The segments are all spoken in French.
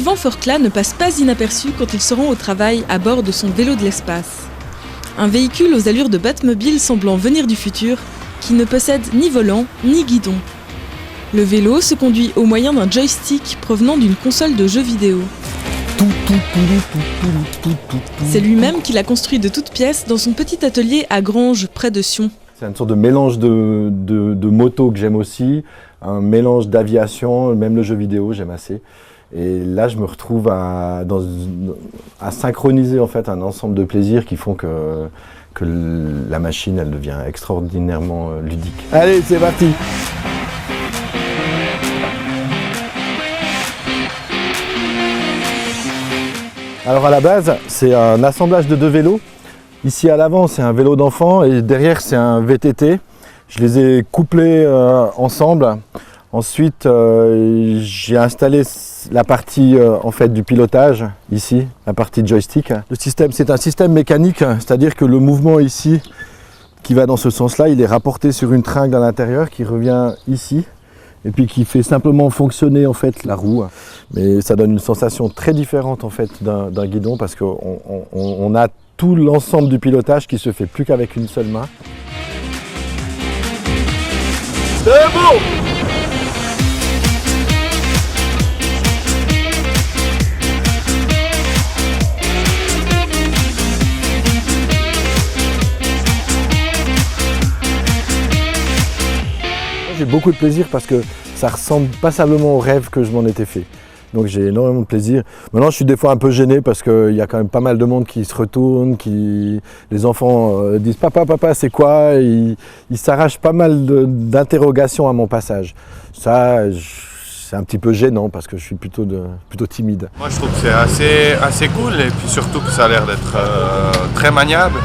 Yvan Forclaz ne passe pas inaperçu quand il se rend au travail à bord de son vélo de l'espace. Un véhicule aux allures de Batmobile semblant venir du futur, qui ne possède ni volant ni guidon. Le vélo se conduit au moyen d'un joystick provenant d'une console de jeux vidéo. C'est lui-même qui l'a construit de toutes pièces dans son petit atelier à Granges, près de Sion. C'est une sorte de mélange de moto que j'aime aussi, un mélange d'aviation, même le jeu vidéo j'aime assez. Et là je me retrouve à synchroniser en fait un ensemble de plaisirs qui font que la machine elle devient extraordinairement ludique. Allez, c'est parti! Alors à la base, c'est un assemblage de deux vélos. Ici à l'avant, c'est un vélo d'enfant et derrière, c'est un VTT. Je les ai couplés ensemble. Ensuite, j'ai installé la partie en fait, du pilotage, ici, la partie joystick. Le système, c'est un système mécanique, c'est-à-dire que le mouvement ici, qui va dans ce sens-là, il est rapporté sur une tringle à l'intérieur qui revient ici. Et puis qui fait simplement fonctionner en fait la roue. Mais ça donne une sensation très différente en fait d'un guidon parce qu'on a tout l'ensemble du pilotage qui se fait plus qu'avec une seule main. C'est bon! J'ai beaucoup de plaisir parce que ça ressemble passablement au rêve que je m'en étais fait. Donc j'ai énormément de plaisir. Maintenant je suis des fois un peu gêné parce qu'il y a quand même pas mal de monde qui se retourne, les enfants disent papa, papa c'est quoi? Ils s'arrachent pas mal d'interrogations à mon passage. Ça, c'est un petit peu gênant parce que je suis plutôt timide. Moi je trouve que c'est assez cool et puis surtout que ça a l'air d'être très maniable.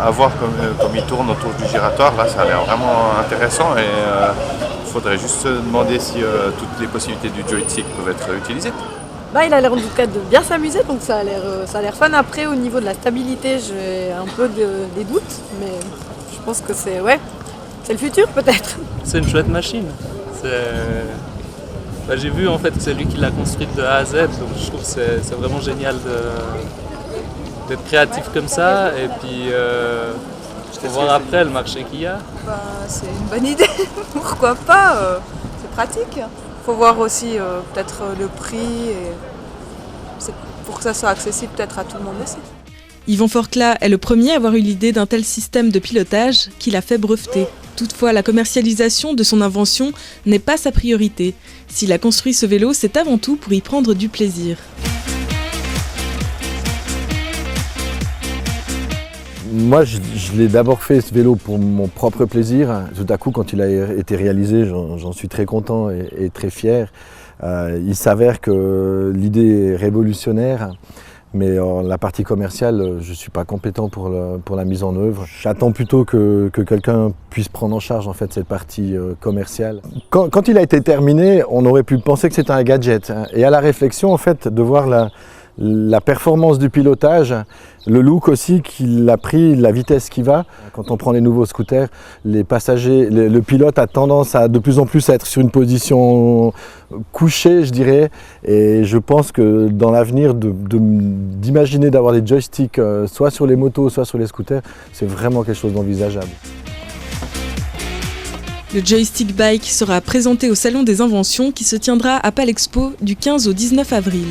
À voir comme il tourne autour du giratoire, là ça a l'air vraiment intéressant et il faudrait juste se demander si toutes les possibilités du joystick peuvent être utilisées. Bah, il a l'air en tout cas de bien s'amuser, donc ça a l'air fun. Après au niveau de la stabilité, j'ai un peu des doutes, mais je pense que c'est le futur peut-être. C'est une chouette machine. J'ai vu en fait que c'est lui qui l'a construite de A à Z, donc je trouve que c'est vraiment génial d'être créatif comme ça et puis pour voir après le marché qu'il y a. C'est une bonne idée, pourquoi pas, c'est pratique. Faut voir aussi peut-être le prix et pour que ça soit accessible peut-être à tout le monde aussi. Yvan Forclaz est le premier à avoir eu l'idée d'un tel système de pilotage qu'il a fait breveter. Toutefois, la commercialisation de son invention n'est pas sa priorité. S'il a construit ce vélo, c'est avant tout pour y prendre du plaisir. Moi, je l'ai d'abord fait ce vélo pour mon propre plaisir. Tout à coup, quand il a été réalisé, j'en suis très content et très fier. Il s'avère que l'idée est révolutionnaire, mais la partie commerciale, je ne suis pas compétent pour la mise en œuvre. J'attends plutôt que quelqu'un puisse prendre en charge en fait, cette partie commerciale. Quand il a été terminé, on aurait pu penser que c'était un gadget. Et à la réflexion, en fait, de voir la performance du pilotage, le look aussi qu'il a pris, la vitesse qui va. Quand on prend les nouveaux scooters, les passagers, le pilote a tendance à de plus en plus à être sur une position couchée, je dirais. Et je pense que dans l'avenir, d'imaginer d'avoir des joysticks soit sur les motos, soit sur les scooters, c'est vraiment quelque chose d'envisageable. Le Joystick Bike sera présenté au Salon des Inventions qui se tiendra à Palexpo du 15 au 19 avril.